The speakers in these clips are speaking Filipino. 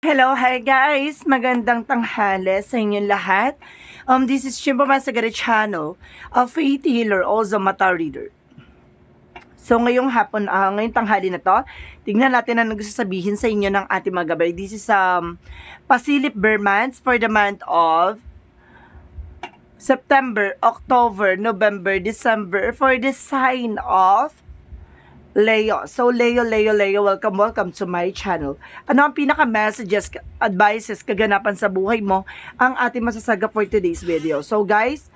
Hello, hi guys! Magandang tanghali sa inyong lahat. This is Chimpa Masagari channel, a faith healer, also mata reader. So ngayong hapon, ngayong tanghali na to, tignan natin ang gusto sabihin sa inyo ng ating mga gabay. This is Pasilip Bermans for the month of September, October, November, December for the sign of Leo. So, Leo, welcome to my channel. Ano ang pinaka-messages, advices, kaganapan sa buhay mo ang ating masasaga for today's video. So, guys,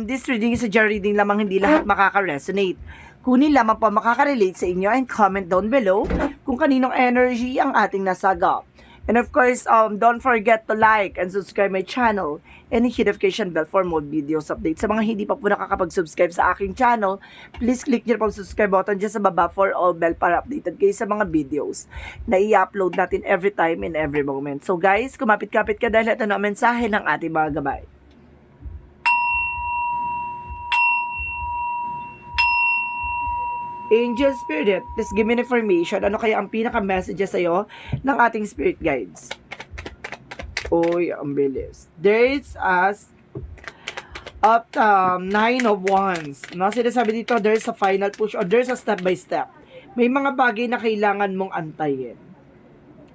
this reading is a general reading lamang, hindi lahat makaka-resonate. Kunin lamang po makaka-relate sa inyo and comment down below kung kaninong energy ang ating nasaga. And of course, don't forget to like and subscribe my channel and hit notification bell for more videos updates. Sa mga hindi pa po nakakapag-subscribe sa aking channel, please click nyo po ang subscribe button dyan sa baba for all bell para updated kayo sa mga videos na i-upload natin every time and every moment. So guys, kumapit-kapit ka dahil ito na ang mensahe ng ating mga gabay. Angel Spirit, please give me information. Ano kaya ang pinaka-messages sa'yo ng ating spirit guides? Uy, ang bilis. There's as at 9 of Wands. No? Sinasabi dito, there's a final push or there's a step by step. May mga bagay na kailangan mong antayin.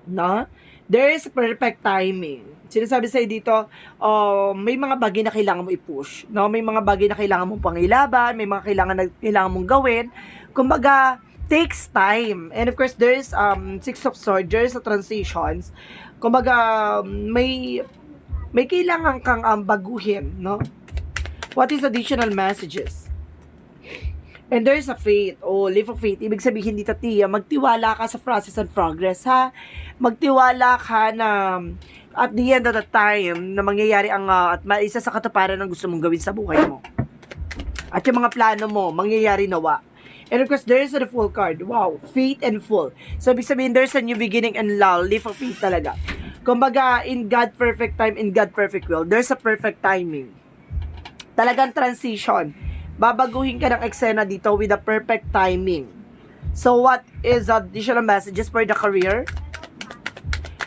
No? There is perfect timing. Sinasabi sa'yo dito, may mga bagay na kailangan mo i-push. No? May mga bagay na kailangan mong pangilaban, may mga kailangan mong gawin. Kumbaga, takes time. And of course, there is Six of Swords, there is a transitions. Kumbaga, may kailangan kang baguhin, no? What is additional messages? And there is a faith. Live of faith. Ibig sabihin dito, Tia, magtiwala ka sa process and progress, ha? Magtiwala ka na at the end of the time na mangyayari ang at isa sa katuparan ng gusto mong gawin sa buhay mo. At yung mga plano mo, mangyayari nawa. And of course, there is a full card. Wow, faith and full. So, ibig sabihin, there's a new beginning and love. Live of faith talaga. Kumbaga, in God perfect time, in God perfect will, there's a perfect timing. Talagang transition. Babaguhin ka ng eksena dito with a perfect timing. So, what is additional messages for the career?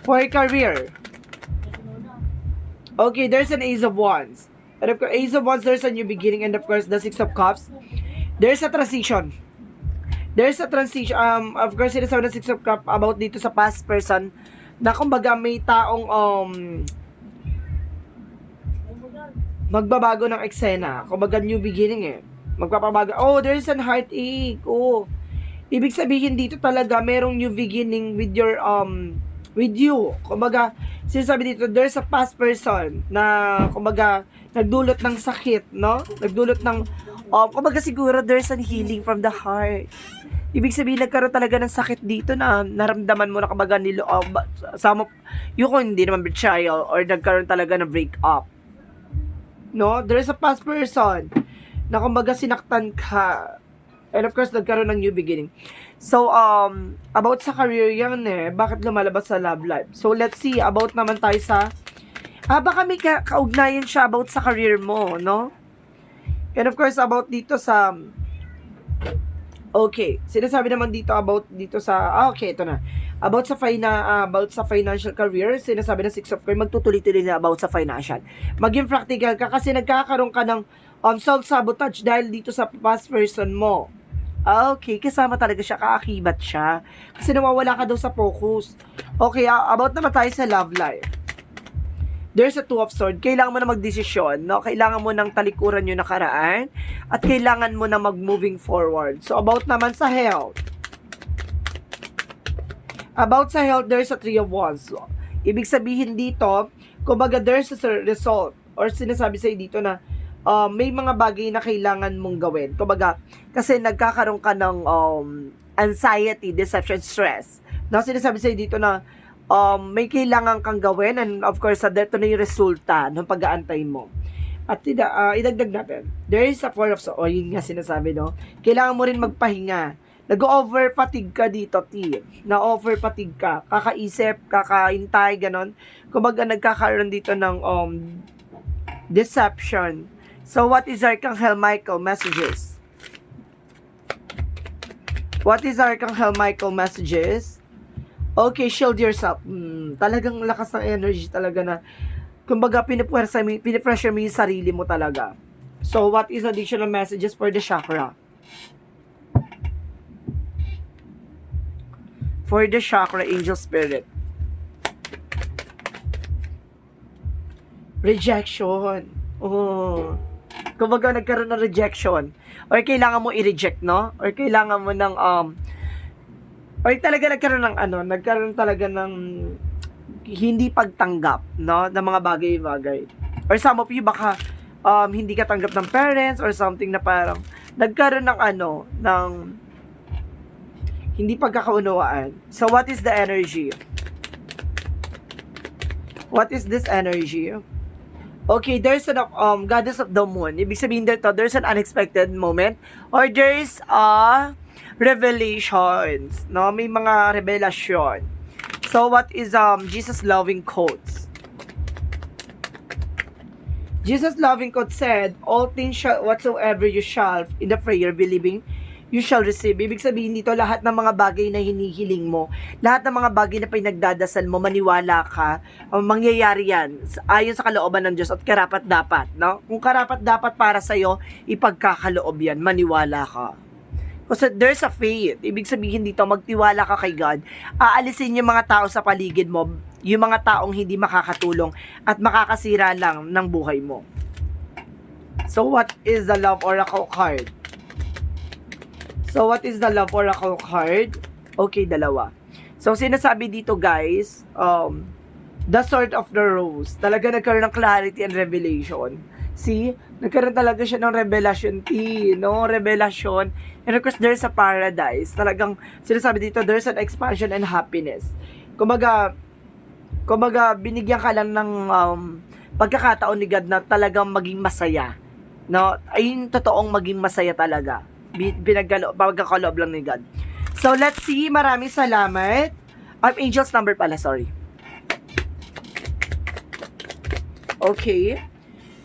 For career. Okay, there's an Ace of Wands. And of course, Ace of Wands, there's a new beginning. And of course, the Six of Cups. There's a transition. There's a transition. Of course, sinasabi ng Six of Cups about dito sa past person na kumbaga may taong magbabago ng eksena. Kumbaga new beginning eh. Magpapabago. There's an heartache. Ibig sabihin dito talaga merong new beginning with your with you. Kumbaga, sinasabi dito, there's a past person na kumbaga nagdulot ng sakit, no? Nagdulot ng kumbaga siguro there's an healing from the heart. Ibig sabihin, nagkaroon talaga ng sakit dito na naramdaman mo na kumbaga yung kung hindi naman betrayal or nagkaroon talaga ng break up. No? There's a past person na kumbaga sinaktan ka. And of course, nagkaroon ng new beginning. So, about sa career yan bakit lumalabas sa love life? So, let's see, about naman tayo sa, baka may kaugnayan siya about sa career mo, no? And of course, about dito sa, okay, sinasabi naman dito about dito sa, okay, ito na. About sa financial career, sinasabi ng Six of Cups, magtutuloy-tuloy na about sa financial. Maging practical ka kasi nagkakaroon ka ng self-sabotage dahil dito sa past person mo. Okay, kasama talaga siya, kaakibat siya. Kasi nawawala ka daw sa focus. Okay, about naman tayo sa love life. There's a Two of Swords. Kailangan mo na magdesisyon, no? Kailangan mo nang talikuran yung nakaraan at kailangan mo na mag-moving forward. So, about naman sa health. About sa health, there's a Three of Wands. Ibig sabihin dito, kumbaga there's a result or sinasabi sa'yo dito na may mga bagay na kailangan mong gawin. Kumbaga, kasi nagkakaroon ka ng anxiety, deception, stress. No, sinasabi sa'yo dito na may kailangan kang gawin and of course, ito na yung resulta ng pag-aantay mo. At idagdag natin, there is a Four of Swords. Yun nga sinasabi, no? Kailangan mo rin magpahinga. Nag-over-fatigue ka dito, T. Na-over-fatigue ka. Kakaisip, kakaintay, ganon. Kumbaga, nagkakaroon dito ng deception. So, what is Archangel Michael messages? What is Archangel Michael messages? Okay, shield yourself. Talagang lakas ng energy talaga na, kumbaga, pinipressure mo yung sarili mo talaga. So, what is additional messages for the chakra? For the chakra, angel spirit. Rejection. Oh. Kumbaga, nagkaroon ng rejection. Or kailangan mo i-reject, no? Or kailangan mo ng, or talaga nagkaroon talaga ng hindi pagtanggap, no? Ng mga bagay-bagay. Or some of you, baka, hindi ka tanggap ng parents or something na parang, nagkaroon ng ng hindi pagkakaunawaan. So, what is the energy? What is this energy? Okay, there's an goddess of the moon. Ibig sabihin dito, there's an unexpected moment or there's a revelations, no? May mga revelasyon. So what is Jesus loving quotes? Jesus loving quote said, all things shall whatsoever you shall in the prayer believing you shall receive. Ibig sabihin dito, lahat ng mga bagay na hinihiling mo, lahat ng mga bagay na pinagdadasal mo, maniwala ka, mangyayari yan ayon sa kalooban ng Diyos at karapat-dapat, no? Kung karapat-dapat para sa'yo, ipagkakaloob yan, maniwala ka. Kasi there's a faith. Ibig sabihin dito, magtiwala ka kay God. Aalisin yung mga tao sa paligid mo, yung mga taong hindi makakatulong at makakasira lang ng buhay mo. So what is the love oracle card? So, what is the love oracle card? Okay, dalawa. So, sinasabi dito, guys, the sword of the rose. Talaga nagkaroon ng clarity and revelation. See? Nagkaroon talaga siya ng revelation, no? Revelation. And of course, there's a paradise. Talagang, sinasabi dito, there's an expansion and happiness. Kumbaga, binigyan ka lang ng pagkakataon ni God na talagang maging masaya. No? Ay, yung totoong maging masaya talaga. Pagkakaloob lang ni God. So, let's see. Maraming salamat. Angel's number pala, sorry. Okay.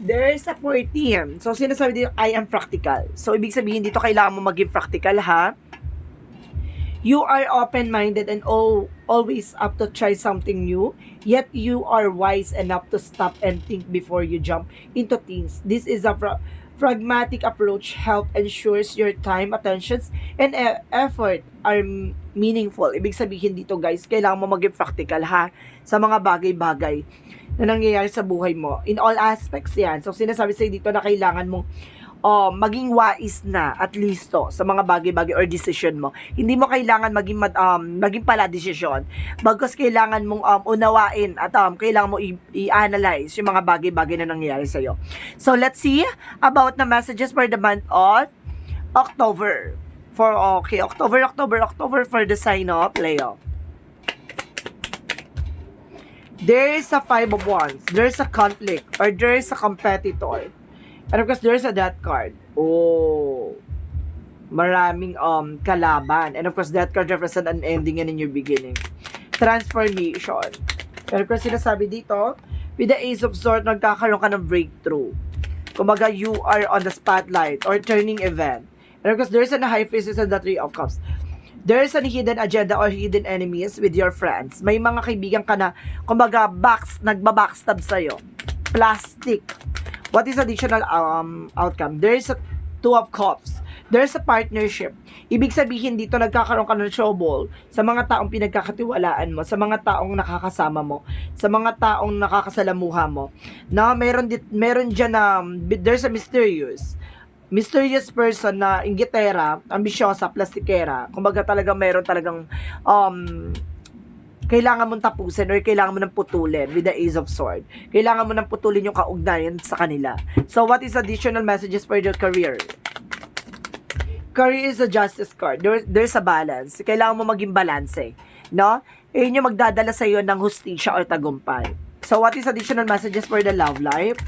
There's a 14. So, sinasabi dito, I am practical. So, ibig sabihin dito, kailangan mo maging practical, ha? You are open-minded and always up to try something new, yet you are wise enough to stop and think before you jump into things. This is a pragmatic approach help ensures your time, attentions, and effort are meaningful. Ibig sabihin dito, guys, kailangan mo maging practical, ha? Sa mga bagay-bagay na nangyayari sa buhay mo. In all aspects yan. So, sinasabi sa'yo dito na kailangan mong maging wais na at least sa mga bagay-bagay or decision mo. Hindi mo kailangan maging pala desisyon. Bagkus kailangan mong unawain at kailangan mo i-analyze yung mga bagay-bagay na nangyayari sa iyo. So let's see about the messages for the month of October. October for the sign of Leo. There is a 5 of Wands. There is a conflict or there is a competitor. And of course, there's a death card. Oh, maraming kalaban. And of course, death card represent an ending and a new beginning. Transformation. And of course, sinasabi dito, with the Ace of Swords, nagkakaroon ka ng breakthrough. Kumbaga, you are on the spotlight or turning event. And of course, there's a High Priestess and the Three of Cups. There's a hidden agenda or hidden enemies with your friends. May mga kaibigan ka na, kumbaga, nagbabackstab sa'yo. Plastic. What is additional outcome? There is a 2 of Cups. There is a partnership. Ibig sabihin dito, nagkakaroon ka ng trouble sa mga taong pinagkakatiwalaan mo, sa mga taong nakakasama mo, sa mga taong nakakasalamuha mo. Na meron dyan na, there's a mysterious person na inggitera, ambisyosa, plastikera. Kumbaga talaga meron talagang kailangan mong tapusin or kailangan mo nang putulin with the Ace of Swords. Kailangan mo nang putulin yung kaugnayan sa kanila. So, what is additional messages for your career? Career is a justice card. There's a balance. Kailangan mo maging balance, no? Yun yung magdadala sa iyo ng hustisya or tagumpay. So, what is additional messages for the love life?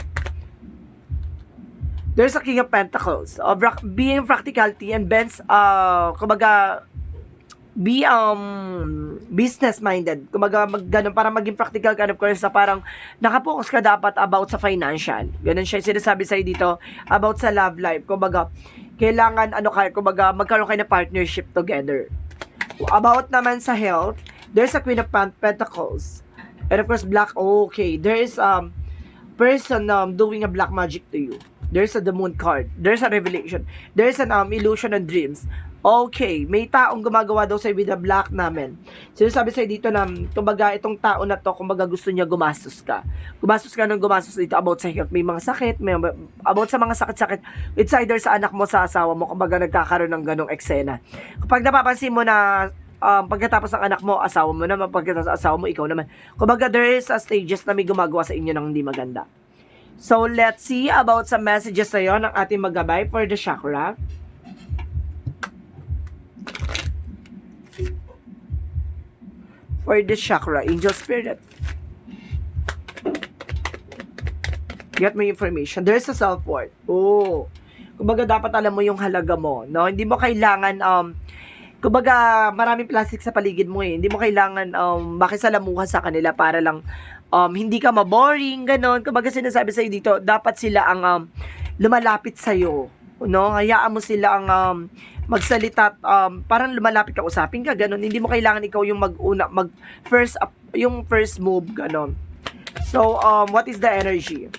There's a King of Pentacles. Being practicality and bends, kumbaga, be business-minded. Kumaga, ganun, para maging practical ka, of course, sa parang nakapokus ka dapat about sa financial. Ganun siya sinasabi sa'yo dito about sa love life. Kumaga, kailangan, magkaroon kayo ng partnership together. About naman sa health, There's a Queen of Pentacles. And of course, black. Okay. There is person doing a black magic to you. There's the Moon card. There's a revelation. There's an illusion and dreams. Okay, may taong gumagawa daw sa'yo with the black namin. Sinasabi sa'yo dito na, kumbaga, itong tao na to, kumbaga gusto niya gumastos ka. Gumastos ka nung gumastos dito about sa health. May mga sakit, about sa mga sakit-sakit. It's either sa anak mo, sa asawa mo, kumbaga nagkakaroon ng ganong eksena. Kapag napapansin mo na pagkatapos ng anak mo, asawa mo naman, pagkatapos ng asawa mo, ikaw naman. Kumbaga, there is a stages na may gumagawa sa inyo ng hindi maganda. So, let's see about some messages sa'yo ng ating maggabay for the chakra. For the chakra, angel spirit. Get my information. There's a self-worth. Oh. Kumbaga, dapat alam mo yung halaga mo, no? Hindi mo kailangan, kumbaga, maraming plastic sa paligid mo eh. Hindi mo kailangan makisalamuha sa kanila para lang hindi ka maboring, ganon. Kumbaga sinasabi sa'yo dito, dapat sila ang lumalapit sa'yo. No? Hayaan mo sila ang magsalita, parang lumalapit ka, usapin ka, ganon. Hindi mo kailangan ikaw yung yung first move, ganon. So, what is the energy?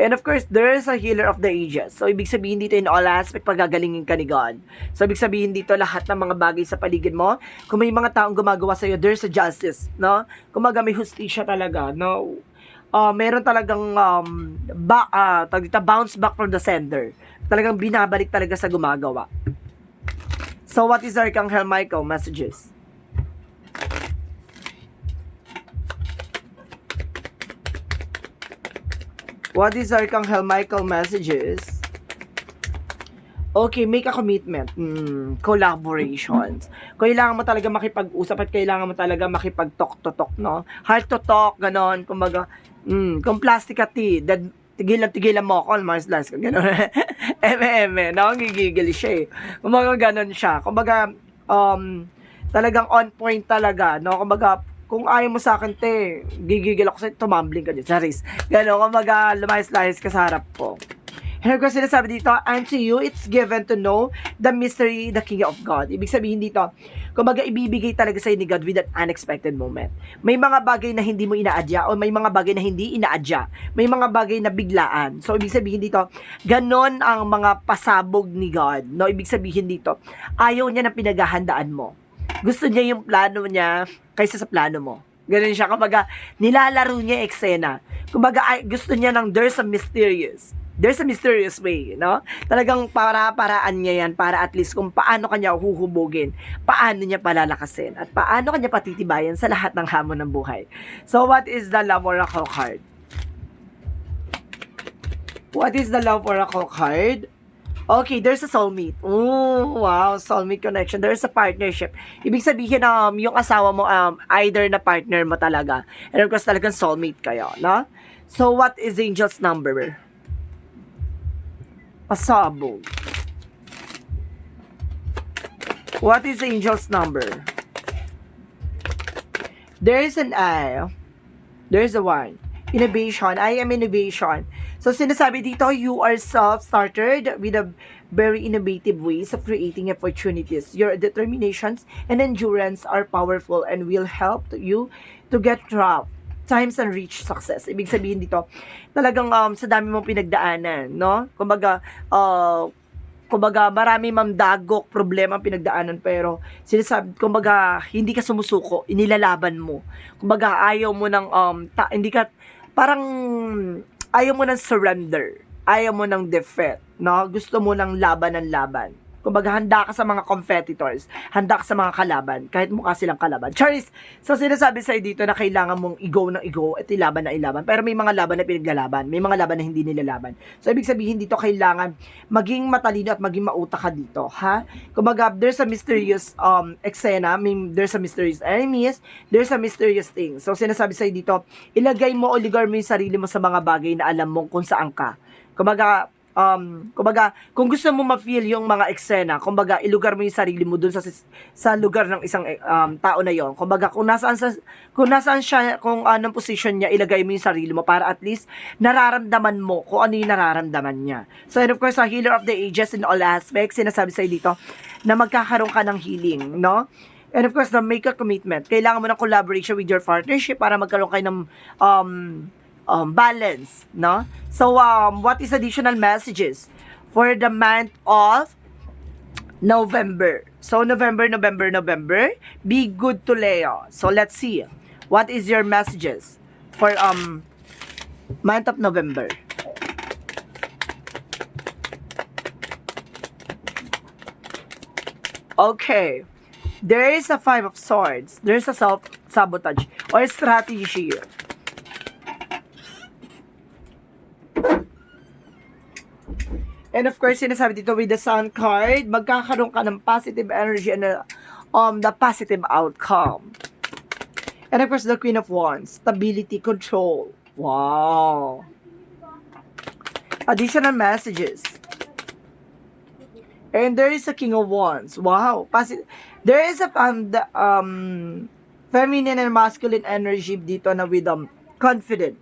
And of course, there is a healer of the ages. So, ibig sabihin dito in all aspect, pagagalingin ka ni God. So, ibig sabihin dito lahat ng mga bagay sa paligid mo. Kung may mga taong gumagawa sa'yo, there's a justice, no? Kung may hustisya talaga, no? Meron talagang bounce back from the sender. Talagang binabalik talaga sa gumagawa. So, what is Archangel Michael messages? What is Archangel Michael messages? Okay, make a commitment. Collaborations. Kailangan mo talaga makipag-usap at kailangan mo talaga makipag-talk-to-talk, no? Heart-to-talk, ganon. Kumbaga, kung plastic at tigilan mo ako, Mars Last, gano'n. No? Gigigil siya eh. Kumbaga, ganon siya. Kumbaga, talagang on point talaga, no? Kumbaga, kung ayaw mo sa akin, gigigil ako sa'yo, tumambling ka dyan. Charis. Gano'n, kumbaga, lumayas-layas ka sa harap ko. Here ko sinasabi dito, and to you, it's given to know the mystery, the King of God. Ibig sabihin dito, kumbaga, ibibigay talaga sa'yo ni God with an unexpected moment. May mga bagay na hindi mo inaadya o may mga bagay na hindi inaadya. May mga bagay na biglaan. So, ibig sabihin dito, ganon ang mga pasabog ni God. No? Ibig sabihin dito, ayaw niya na pinaghahandaan mo. Gusto niya yung plano niya kaysa sa plano mo. Ganun siya. Kumbaga, nilalaro niya eksena. Kumbaga, gusto niya ng there's a mysterious way, no? Talagang paraan niya yan para at least kung paano kanya huhubugin, paano niya palalakasin, at paano kanya patitibayan sa lahat ng hamon ng buhay. So, what is the Love Oracle card? What is the Love Oracle card? Okay, there's a soulmate. Oh, wow, soulmate connection. There's a partnership. Ibig sabihin, yung asawa mo, either na partner mo talaga. And of course, talagang soulmate kayo, no? So, what is the angel's number? Pasabog. What is the angel's number? There is an I. There is a 1. Innovation. I am innovation. So, sinasabi dito, you are self-started with a very innovative ways of creating opportunities. Your determinations and endurance are powerful and will help you to get through times and reach success. Ibig sabihin dito, talagang sa dami mong pinagdaanan, no? Kumbaga, marami mamdagok, problema ang pinagdaanan, pero sinasabi, kumbaga, hindi ka sumusuko, inilalaban mo. Kumbaga, ayaw mo ng, hindi ka, parang, ayaw mo ng surrender. Ayaw mo ng defeat, no? Gusto mo ng laban ng laban. Kumbaga, handa ka sa mga competitors. Handa ka sa mga kalaban. Kahit mukha silang kalaban. Charis! So, sinasabi sa'yo dito na kailangan mong i-go ng i-go at ilaban na ilaban. Pero may mga laban na pinaglalaban. May mga laban na hindi nilalaban. So, ibig sabihin dito, kailangan maging matalino at maging mautak ka dito. Ha? Kumbaga, there's a mysterious eksena. There's a mysterious enemies. There's a mysterious thing. So, sinasabi sa'yo dito, ilagay mo o ligar mo yung sarili mo sa mga bagay na alam mong kung saan ka. Kumbaga, kumbaga, kung gusto mo ma-feel yung mga eksena, kumbaga, ilugar mo yung sarili mo dun sa lugar ng isang tao na yon. Kumbaga, kung nasaan siya, kung anong position niya, ilagay mo yung sarili mo para at least nararamdaman mo kung ano yung nararamdaman niya. So, and of course, sa Healer of the Ages in all aspects, sinasabi sa'yo dito na magkakaroon ka ng healing, no? And of course, make a commitment. Kailangan mo ng collaboration with your partnership para magkaroon kayo ng balance, no? So, what is additional messages for the month of November? So, November, be good to Leo. So, let's see. What is your messages for month of November? Okay. There is a Five of Swords. There's a self-sabotage or strategy here. And of course, sinasabi dito with the Sun card, magkakaroon ka ng positive energy and the positive outcome. And of course, the Queen of Wands, stability, control. Wow. Additional messages. And there is a King of Wands. Wow. There is a feminine and masculine energy dito na with confident.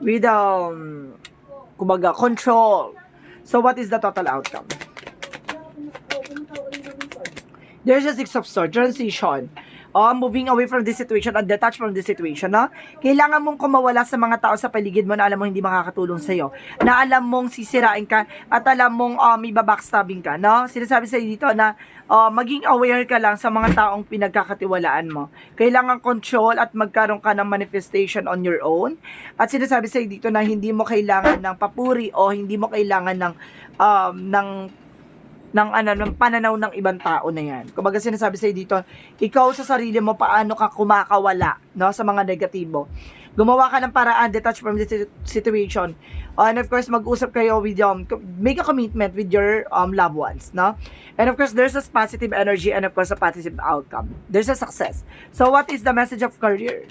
With kumbaga, control. So, what is the total outcome? There's a Six of Swords, transition. Moving away from this situation and detach from this situation, no? Kailangan mong kumawala sa mga tao sa paligid mo na alam mo hindi makakatulong sa'yo. Na alam mong sisirain ka at alam mong ibabackstabbing ka, no? Sinasabi sa'yo dito na maging aware ka lang sa mga taong pinagkakatiwalaan mo. Kailangan control at magkaroon ka ng manifestation on your own. At sinasabi sa'yo dito na hindi mo kailangan ng papuri o hindi mo kailangan ng pananaw ng ibang tao na yan. Kumbaga sinasabi sa'yo dito, ikaw sa sarili mo, paano ka kumakawala, no, sa mga negatibo. Gumawa ka ng paraan, detach from this situation. And of course, mag-usap kayo with make a commitment with your loved ones, no? And of course, there's a positive energy and of course, a positive outcome. There's a success. So, what is the message of career?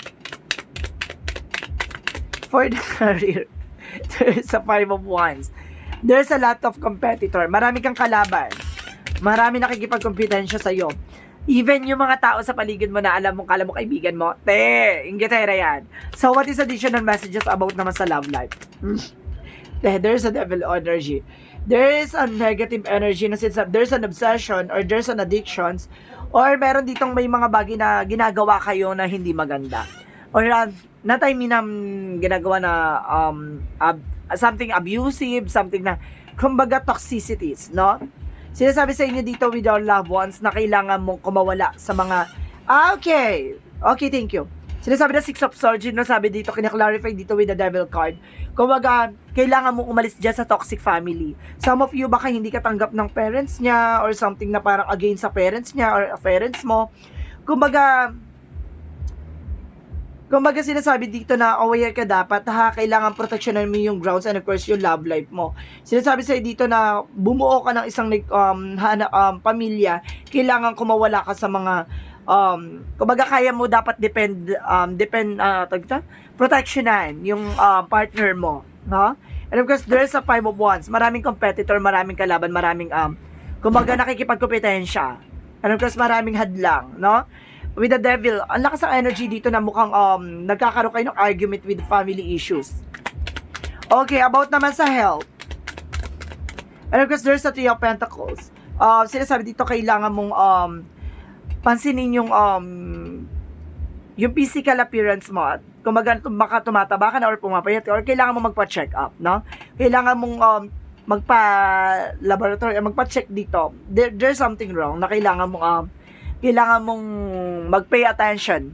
For the career, there's a Five of Wands. There's a lot of competitor. Marami kang kalaban. Marami nakikipagkompetensya sa'yo. Even yung mga tao sa paligid mo na alam mo, kala mo kaibigan mo, inggitera yan. So, what is additional messages about naman sa love life? There's a devil energy. There is a negative energy na since there's an obsession or there's an addictions or meron ditong may mga bagay na ginagawa kayo na hindi maganda. Or not I mean ginagawa na something abusive, something na, kumbaga, toxicities, no? Sinasabi sa inyo dito with your loved ones na kailangan mong kumawala sa mga, okay, thank you. Sinasabi na Six of Swords, no, sabi dito, kinaklarify dito with the Devil card. Kumbaga, kailangan mong umalis dyan sa toxic family. Some of you, baka hindi ka tanggap ng parents niya or something na parang against sa parents niya or parents mo. Kumbaga sinasabi dito na aware ka dapat, kailangan proteksyonan mo yung grounds and of course yung love life mo. Sinasabi sa'yo dito na bumuo ka ng isang pamilya, kailangan kumawala ka sa mga kumbaga kaya mo dapat protectionan yung partner mo, no? And of course there's a Five of Wands, maraming competitor, maraming kalaban, maraming kumbaga nakikipagkompetensya. And of course maraming hadlang, no? With the Devil, ang lakas ng energy dito na mukhang nagkakaroon kayo ng argument with family issues. Okay, about naman sa health. And of course, there's a Three of Pentacles. Sinasabi dito, kailangan mong pansinin yung physical appearance mo. At kung baka tumataba ka na or pumapayat ka or kailangan mo magpa-check up, no? Kailangan mong magpa-laboratory, magpa-check dito. There's something wrong na kailangan mong mag-pay attention.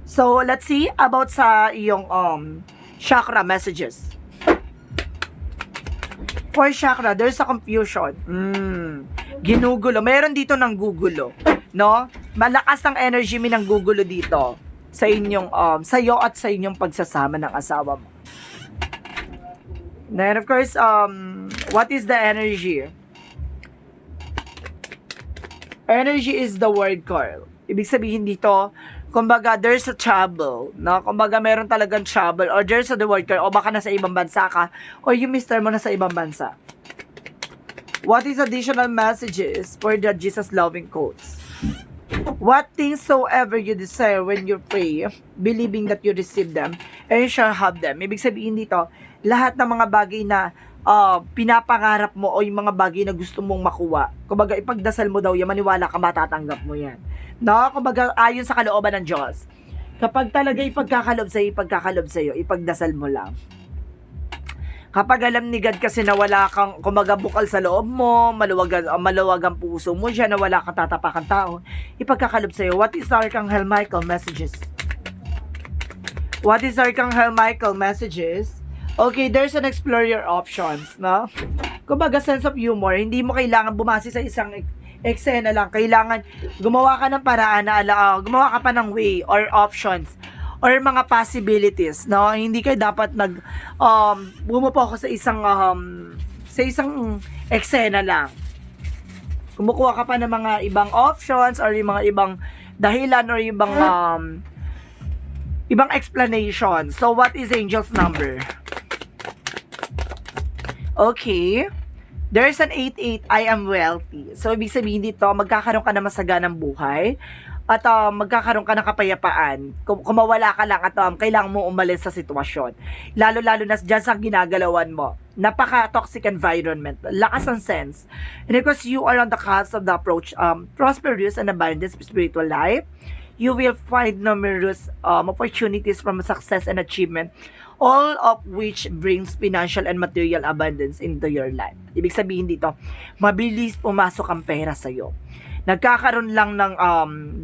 So, let's see about sa iyong chakra messages. For chakra, there's a confusion. Ginugulo. Meron dito ng gugulo, no? Malakas ang energy ng gugulo dito sa inyong sa'yo at sa inyong pagsasama ng asawa mo. Then of course, what is the energy? Energy is the word card. Ibig sabihin dito, kumbaga, there's a trouble, no? Kumbaga, meron talagang trouble, or there's a the word o baka nasa ibang bansa ka, or yung mister mo nasa ibang bansa. What is additional messages for the Jesus loving quotes? What things soever you desire when you pray, believing that you receive them, and you shall have them. Ibig sabihin dito, lahat ng mga bagay na pinapangarap mo o yung mga bagay na gusto mong makuha, kumbaga ipagdasal mo daw yan, maniwala ka matatanggap mo yan. No? Kumbaga ayon sa kalooban ng Diyos. Kapag talaga ipagkakalob sa'yo, ipagdasal mo lang. Kapag alam ni God kasi na wala kang, kumbaga, bukal sa loob mo, maluwag ang puso mo siya, na wala kang tatapakang tao, ipagkakalob sa'yo. What is Archangel Michael messages? What is Archangel Michael messages? Okay, there's an explore your options, no? Kumbaga, sense of humor, hindi mo kailangan bumase sa isang eksena lang. Kailangan gumawa ka ng paraan na gumawa ka pa ng way or options or mga possibilities, no? Hindi kayo dapat bumupo sa isang eksena lang. Kumukuha ka pa ng mga ibang options or yung mga ibang dahilan or ibang ibang explanation. So what is angel's number? Okay. There's an 88, I am wealthy. So, ibig sabihin dito, magkakaroon ka na masaganang buhay at magkakaroon ka ng kapayapaan. Kung mawala ka lang at kailangan mo umalis sa sitwasyon. Lalo-lalo na dyan sa ginagalawan mo. Napaka-toxic environment. Lakas ng sense. And because you are on the cusp of the approach, prosperous and abundance spiritual life, you will find numerous opportunities from success and achievement, all of which brings financial and material abundance into your life. Ibig sabihin dito, mabilis pumasok ang pera sa'yo. Nagkakaroon lang ng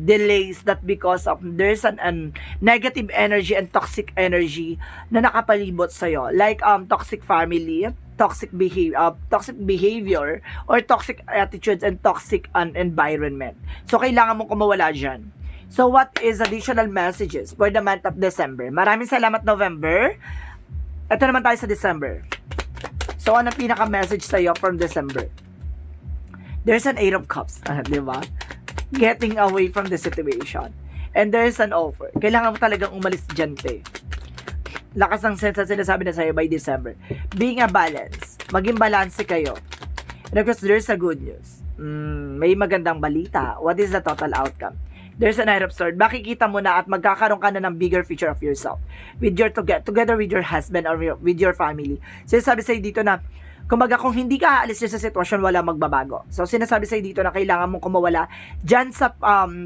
delays that because of there's an negative energy and toxic energy na nakapalibot sa'yo. Like toxic family, toxic behavior, or toxic attitudes and toxic environment. So, kailangan mong kumawala dyan. So, what is additional messages for the month of December? Maraming salamat, November. Ito naman tayo sa December. So, ano pinaka-message sa'yo from December? There's an 8 of Cups. Di ba? Getting away from the situation. And there's an offer. Kailangan mo talagang umalis dyan, te. Lakas ng sense na sinasabi na sa'yo by December. Being a balance. Maging balance kayo. And of course, there's a good news. May magandang balita. What is the total outcome? There's an Knight of Swords. Makikita mo na at magkakaroon ka na ng bigger future of yourself with your together with your husband or with your family. Sinasabi sa'yo dito na, kumbaga kung hindi ka aalis sa sitwasyon, wala magbabago. So sinasabi sa'yo dito na kailangan mong kumawala dyan sa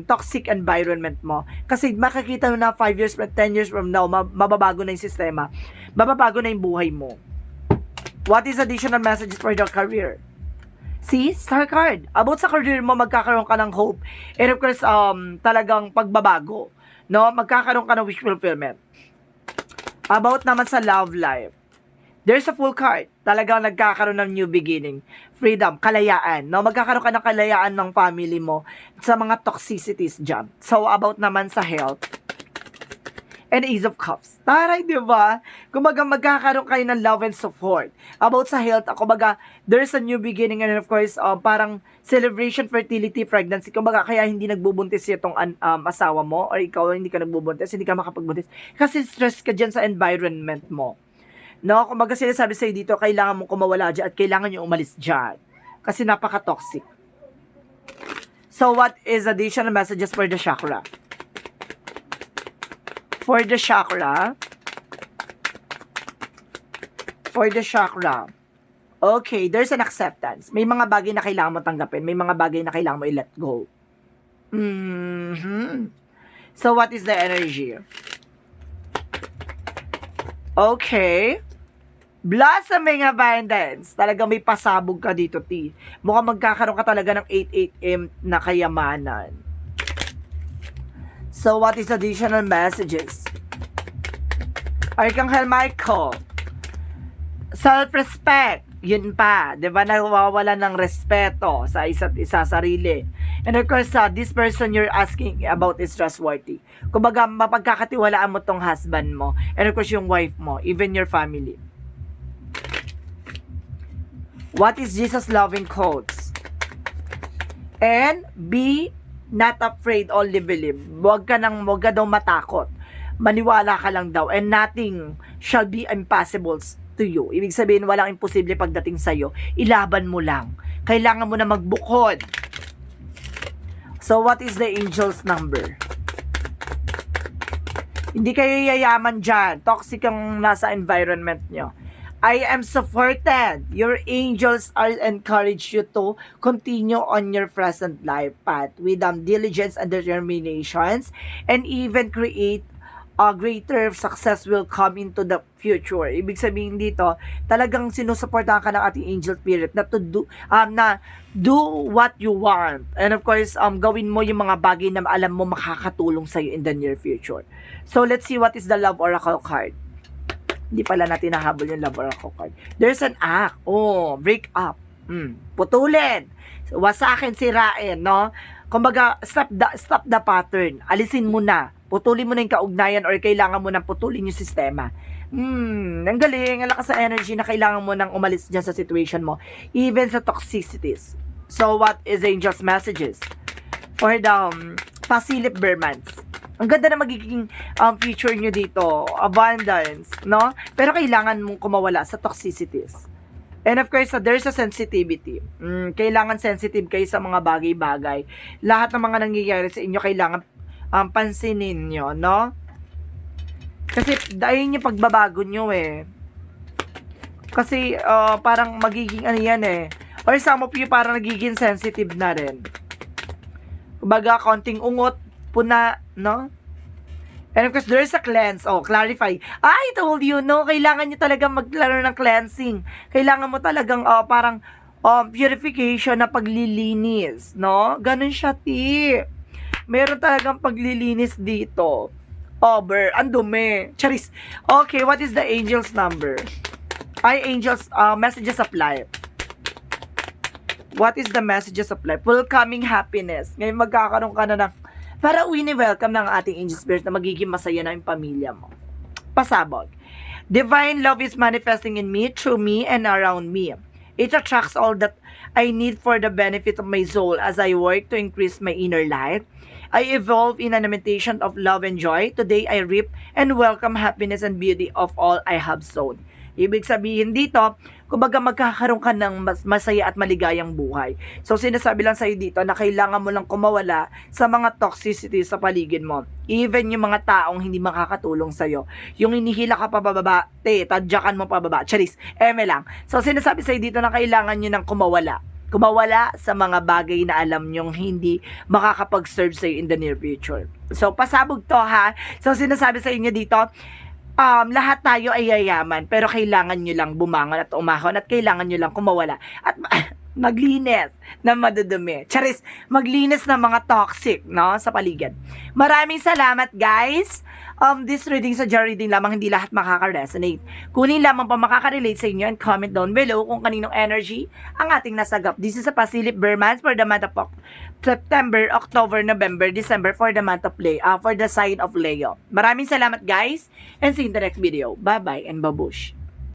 toxic environment mo. Kasi makikita mo na 5 years, 10 years from now, mababago na yung sistema. Mababago na yung buhay mo. What is additional messages for your career? See, Star card. About sa career mo, magkakaroon ka ng hope. And of course, talagang pagbabago. No? Magkakaroon ka ng wish fulfillment. About naman sa love life. There's a full card. Talagang nagkakaroon ng new beginning. Freedom, kalayaan. No? Magkakaroon ka ng kalayaan ng family mo sa mga toxicities dyan. So, about naman sa health. And Ace of Cups. Taray, di ba? Kumbaga, magkakaroon kayo ng love and support. About sa health, kumbaga, there's a new beginning and of course, parang celebration, fertility, pregnancy. Kumbaga, kaya hindi nagbubuntis itong asawa mo or ikaw hindi ka nagbubuntis, hindi ka makapagbuntis. Kasi stress ka dyan sa environment mo. No? Kumbaga, sinasabi sa'yo dito, kailangan mong kumawala dyan at kailangan nyo umalis dyan. Kasi napaka-toxic. So, what is additional messages for the chakra? For the chakra, okay, there's an acceptance. May mga bagay na kailangan mo tanggapin. May mga bagay na kailangan mo i-let go. So, what is the energy? Okay. Blossoming abundance. Talagang may pasabog ka dito, T. Mukhang magkakaroon ka talaga ng 8 na kayamanan. So, what is additional messages? Archangel Michael. Self-respect. Yun pa. Diba? Nawawala ng respeto sa isa't isa, sarili. And of course, this person you're asking about is trustworthy. Kumbaga, mapagkakatiwalaan mo tong husband mo. And of course, yung wife mo. Even your family. What is Jesus' loving quotes? And be Not afraid, only believe. Huwag ka daw matakot. Maniwala ka lang daw, and nothing shall be impossible to you. Ibig sabihin, walang imposible pagdating sa'yo. Ilaban mo lang. Kailangan mo na magbukod. So, what is the angel's number? Hindi kayo yayaman dyan. Toxic ang nasa environment nyo. I am supported. Your angels are encourage you to continue on your present life path with diligence and determinations, and even create a greater success will come into the future. Ibig sabihin dito, talagang sinusuportahan ka ng ating angel spirit na do what you want. And of course, gawin mo yung mga bagay na alam mo makakatulong sa'yo in the near future. So, let's see what is the love oracle card. Hindi pala natin nahabol yung love oracle card. There's an act. Oh, break up. Putulin. Wasakin, sirain, no? Kumbaga, stop the pattern. Alisin mo na. Putulin mo na yung kaugnayan or kailangan mo nang putulin yung sistema. Ang galing. Ang lakas sa energy na kailangan mo nang umalis dyan sa situation mo. Even sa toxicities. So, what is angel's messages? For the Pasilip Bermans. Ang ganda na magiging future nyo dito. Abundance, no? Pero kailangan mong kumawala sa toxicities. And of course, there's a sensitivity. Kailangan sensitive kayo sa mga bagay-bagay. Lahat ng mga nangyayari sa inyo, kailangan pansinin nyo, no? Kasi dahil yung pagbabago nyo Kasi parang magiging ano yan Or some of you parang nagiging sensitive na rin. Kumbaga, konting ungot, puna, no? And of course, there's a cleanse. Oh, clarify. I told you, no? Kailangan nyo talagang maglaro ng cleansing. Kailangan mo talagang parang purification na paglilinis, no? Ganun siya, meron talagang paglilinis dito. Ang dumi. Charis. Okay, what is the angel's number? Angels, messages of life. What is the messages of life? Welcoming happiness. Ngayon magkakaroon ka na ng para welcome ng ating angel spirit na magiging masaya na yung pamilya mo. Pasabog. Divine love is manifesting in me, through me, and around me. It attracts all that I need for the benefit of my soul as I work to increase my inner light. I evolve in an imitation of love and joy. Today I reap and welcome happiness and beauty of all I have sown. Ibig sabihin dito, kumbaga magkakaroon ka ng masaya at maligayang buhay. So sinasabi lang sa'yo dito na kailangan mo lang kumawala sa mga toxicity sa paligid mo. Even yung mga taong hindi makakatulong sa'yo. Yung inihila ka pababa, tadyakan mo pababa. Charis, lang. So sinasabi sa'yo dito na kailangan nyo ng kumawala. Kumawala sa mga bagay na alam nyong hindi makakapag-serve sa'yo in the near future. So pasabog to ha. So sinasabi sa inyo dito, lahat tayo ay yayaman, pero kailangan nyo lang bumangon at umahon at kailangan nyo lang kumawala at maglinis na madudumi. Charis, maglinis ng mga toxic, no, sa paligid. Maraming salamat, guys. This reading sa jar reading lamang, hindi lahat makaka-resonate. Kunin lamang pa makaka-relate sa inyo and comment down below kung kaninong energy ang ating nasagap. This is a Pasilip Bermans for the month of September, October, November, December for the month of for the sign of Leo. Maraming salamat, guys, and see you in the next video. Bye-bye and babush.